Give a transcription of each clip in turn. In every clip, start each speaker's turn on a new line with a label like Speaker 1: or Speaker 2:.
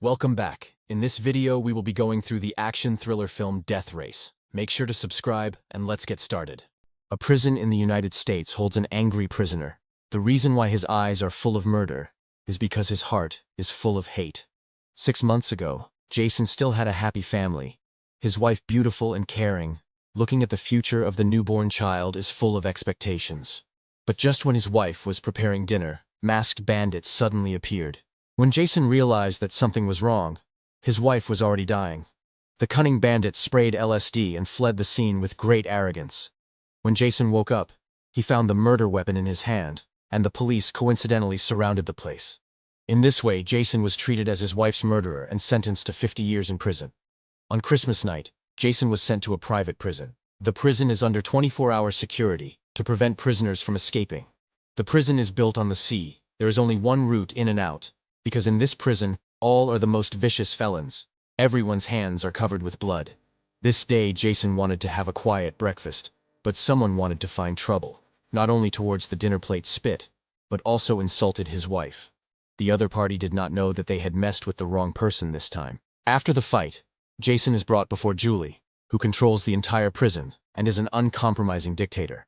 Speaker 1: Welcome back. In this video, we will be going through the action thriller film Death Race. Make sure to subscribe, and let's get started. A prison in the United States holds an angry prisoner. The reason why his eyes are full of murder is because his heart is full of hate. 6 months ago, Jason still had a happy family. His wife beautiful and caring. Looking at the future of the newborn child is full of expectations. But just when his wife was preparing dinner, masked bandits suddenly appeared. When Jason realized that something was wrong, his wife was already dying. The cunning bandits sprayed LSD and fled the scene with great arrogance. When Jason woke up, he found the murder weapon in his hand, and the police coincidentally surrounded the place. In this way, Jason was treated as his wife's murderer and sentenced to 50 years in prison. On Christmas night, Jason was sent to a private prison. The prison is under 24-hour security to prevent prisoners from escaping. The prison is built on the sea. There is only one route in and out, because in this prison, all are the most vicious felons. Everyone's hands are covered with blood. This day, Jason wanted to have a quiet breakfast, but someone wanted to find trouble, not only towards the dinner plate spit, but also insulted his wife. The other party did not know that they had messed with the wrong person this time. After the fight, Jason is brought before Julie, who controls the entire prison and is an uncompromising dictator.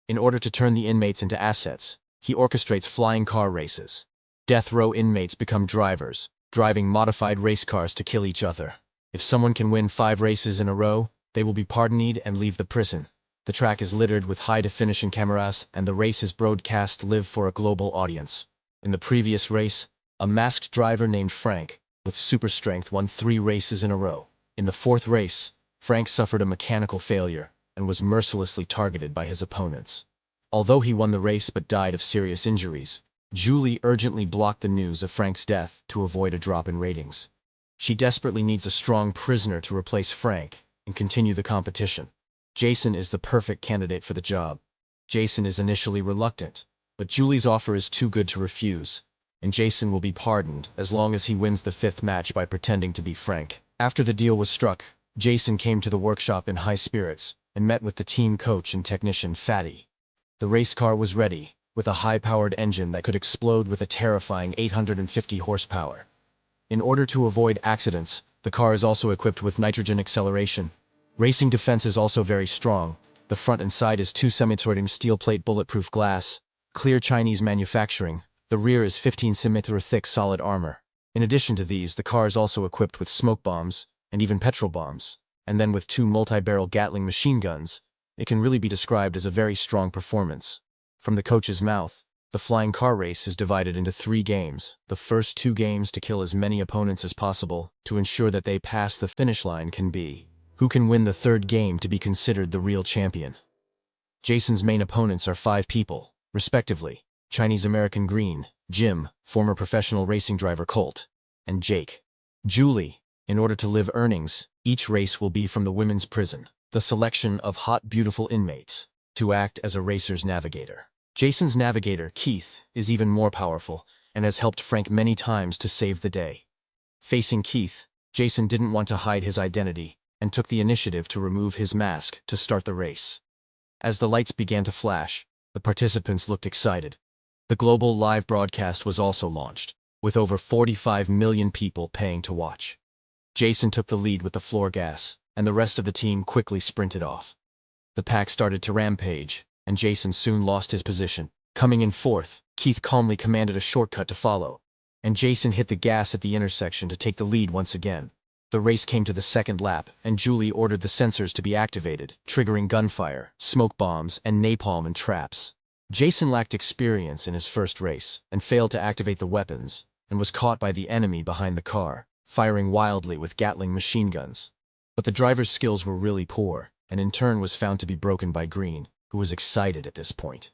Speaker 1: In order to turn the inmates into assets, he orchestrates flying car races. Death row inmates become drivers, driving modified race cars to kill each other. If someone can win 5 races in a row, they will be pardoned and leave the prison. The track is littered with high-definition cameras, and the race is broadcast live for a global audience. In the previous race, a masked driver named Frank, with super strength, won 3 races in a row. In the 4th race, Frank suffered a mechanical failure and was mercilessly targeted by his opponents. Although he won the race but died of serious injuries, Julie urgently blocked the news of Frank's death to avoid a drop in ratings. She desperately needs a strong prisoner to replace Frank and continue the competition. Jason is the perfect candidate for the job. Jason is initially reluctant, but Julie's offer is too good to refuse, and Jason will be pardoned as long as he wins the 5th match by pretending to be Frank. After the deal was struck, Jason came to the workshop in high spirits and met with the team coach and technician Fatty. The race car was ready, with a high-powered engine that could explode with a terrifying 850 horsepower. In order to avoid accidents, the car is also equipped with nitrogen acceleration. Racing defense is also very strong. The front and side is 2 semi-torting steel plate bulletproof glass, clear Chinese manufacturing. The rear is 15 cm thick solid armor. In addition to these, the car is also equipped with smoke bombs and even petrol bombs, and then with 2 multi-barrel Gatling machine guns. It can really be described as a very strong performance. From the coach's mouth, the flying car race is divided into 3 games. The first 2 games to kill as many opponents as possible to ensure that they pass the finish line can be. Who can win the 3rd game to be considered the real champion? Jason's main opponents are 5 people, respectively: Chinese-American Green, Jim, former professional racing driver Colt, and Jake. Julie. In order to live earnings, each race will be from the women's prison, the selection of hot, beautiful inmates, to act as a racer's navigator. Jason's navigator, Keith, is even more powerful and has helped Frank many times to save the day. Facing Keith, Jason didn't want to hide his identity and took the initiative to remove his mask to start the race. As the lights began to flash, the participants looked excited. The global live broadcast was also launched, with over 45 million people paying to watch. Jason took the lead with the floor gas, and the rest of the team quickly sprinted off. The pack started to rampage, and Jason soon lost his position. Coming in 4th, Keith calmly commanded a shortcut to follow, and Jason hit the gas at the intersection to take the lead once again. The race came to the 2nd lap, and Julie ordered the sensors to be activated, triggering gunfire, smoke bombs, and napalm and traps. Jason lacked experience in his first race, and failed to activate the weapons, and was caught by the enemy behind the car, firing wildly with Gatling machine guns. But the driver's skills were really poor, and in turn was found to be broken by Green, who was excited at this point.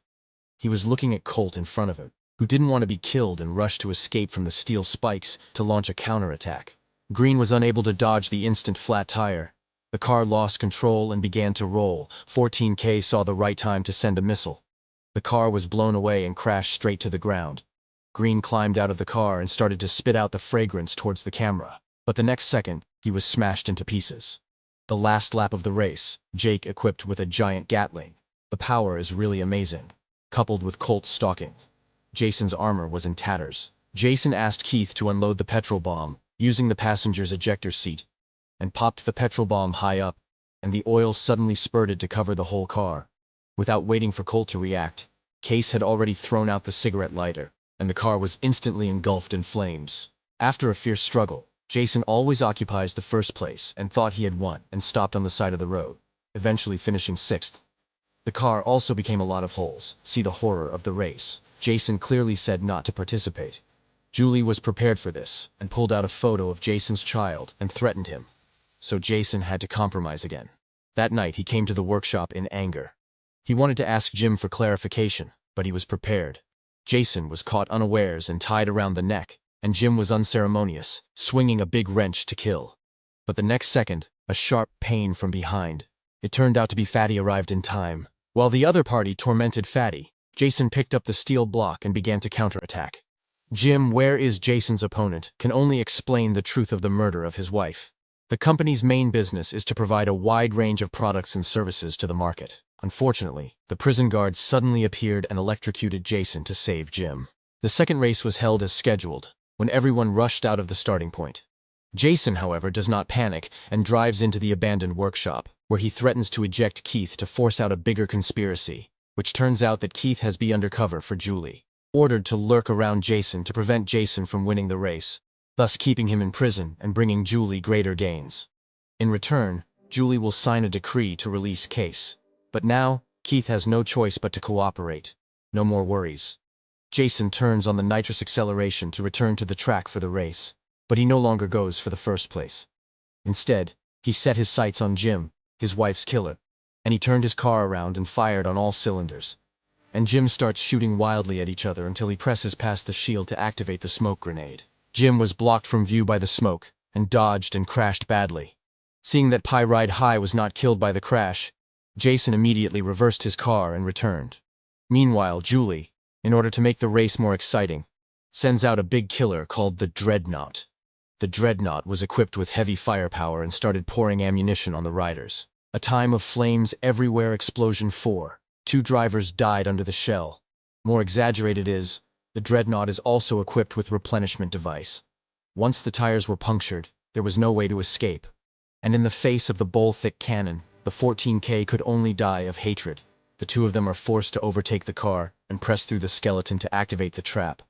Speaker 1: He was looking at Colt in front of him, who didn't want to be killed and rushed to escape from the steel spikes to launch a counterattack. Green was unable to dodge the instant flat tire. The car lost control and began to roll. 14K saw the right time to send a missile. The car was blown away and crashed straight to the ground. Green climbed out of the car and started to spit out the fragrance towards the camera, but the next second, he was smashed into pieces. The last lap of the race, Jake equipped with a giant Gatling. The power is really amazing, coupled with Colt's stalking. Jason's armor was in tatters. Jason asked Keith to unload the petrol bomb, using the passenger's ejector seat, and popped the petrol bomb high up, and the oil suddenly spurted to cover the whole car. Without waiting for Colt to react, Case had already thrown out the cigarette lighter, and the car was instantly engulfed in flames. After a fierce struggle, Jason always occupies the first place and thought he had won and stopped on the side of the road, eventually finishing sixth. The car also became a lot of holes. See the horror of the race. Jason clearly said not to participate. Julie was prepared for this and pulled out a photo of Jason's child and threatened him. So Jason had to compromise again. That night he came to the workshop in anger. He wanted to ask Jim for clarification, but he was prepared. Jason was caught unawares and tied around the neck, and Jim was unceremonious, swinging a big wrench to kill. But the next second, a sharp pain from behind. It turned out to be Fatty arrived in time. While the other party tormented Fatty, Jason picked up the steel block and began to counterattack. Jim, where is Jason's opponent, can only explain the truth of the murder of his wife. The company's main business is to provide a wide range of products and services to the market. Unfortunately, the prison guards suddenly appeared and electrocuted Jason to save Jim. The second race was held as scheduled, when everyone rushed out of the starting point. Jason, however, does not panic and drives into the abandoned workshop, where he threatens to eject Keith to force out a bigger conspiracy, which turns out that Keith has been undercover for Julie, ordered to lurk around Jason to prevent Jason from winning the race, thus keeping him in prison and bringing Julie greater gains. In return, Julie will sign a decree to release Case. But now, Keith has no choice but to cooperate. No more worries. Jason turns on the nitrous acceleration to return to the track for the race, but he no longer goes for the first place. Instead, he set his sights on Jim, his wife's killer, and he turned his car around and fired on all cylinders. And Jim starts shooting wildly at each other until he presses past the shield to activate the smoke grenade. Jim was blocked from view by the smoke, and dodged and crashed badly. Seeing that Pi Ride High was not killed by the crash, Jason immediately reversed his car and returned. Meanwhile, Julie, in order to make the race more exciting, sends out a big killer called the Dreadnought. The Dreadnought was equipped with heavy firepower and started pouring ammunition on the riders. A time of flames everywhere. Explosion 4. 2 drivers died under the shell. More exaggerated is, the Dreadnought is also equipped with replenishment device. Once the tires were punctured, there was no way to escape. And in the face of the bowl-thick cannon, the 14K could only die of hatred. The two of them are forced to overtake the car and press through the skeleton to activate the trap.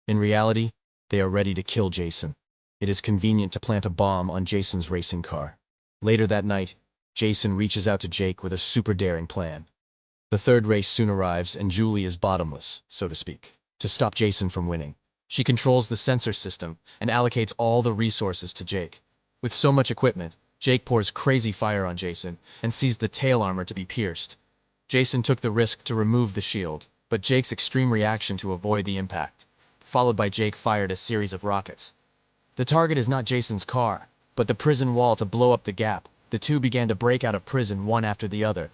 Speaker 1: In reality, they are ready to kill Jason. It is convenient to plant a bomb on Jason's racing car. Later that night, Jason reaches out to Jake with a super daring plan. The third race soon arrives and Julie is bottomless, so to speak, to stop Jason from winning. She controls the sensor system and allocates all the resources to Jake. With so much equipment, Jake pours crazy fire on Jason and sees the tail armor to be pierced. Jason took the risk to remove the shield, but Jake's extreme reaction to avoid the impact, followed by Jake fired a series of rockets. The target is not Jason's car, but the prison wall to blow up the gap. The two began to break out of prison one after the other.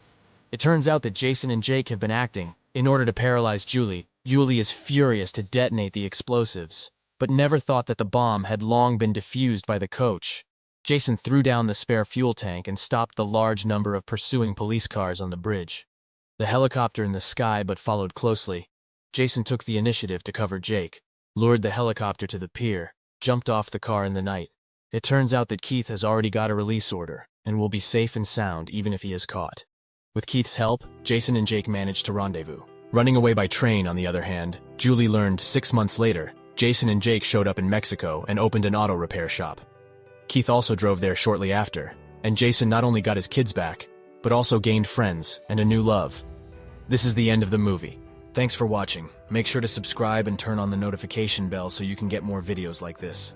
Speaker 1: It turns out that Jason and Jake have been acting in order to paralyze Julie. Julie is furious to detonate the explosives, but never thought that the bomb had long been defused by the coach. Jason threw down the spare fuel tank and stopped the large number of pursuing police cars on the bridge. The helicopter in the sky but followed closely. Jason took the initiative to cover Jake, lured the helicopter to the pier, jumped off the car in the night. It turns out that Keith has already got a release order, and will be safe and sound even if he is caught. With Keith's help, Jason and Jake managed to rendezvous. Running away by train, on the other hand, Julie learned 6 months later, Jason and Jake showed up in Mexico and opened an auto repair shop. Keith also drove there shortly after, and Jason not only got his kids back, but also gained friends and a new love. This is the end of the movie. Thanks for watching. Make sure to subscribe and turn on the notification bell so you can get more videos like this.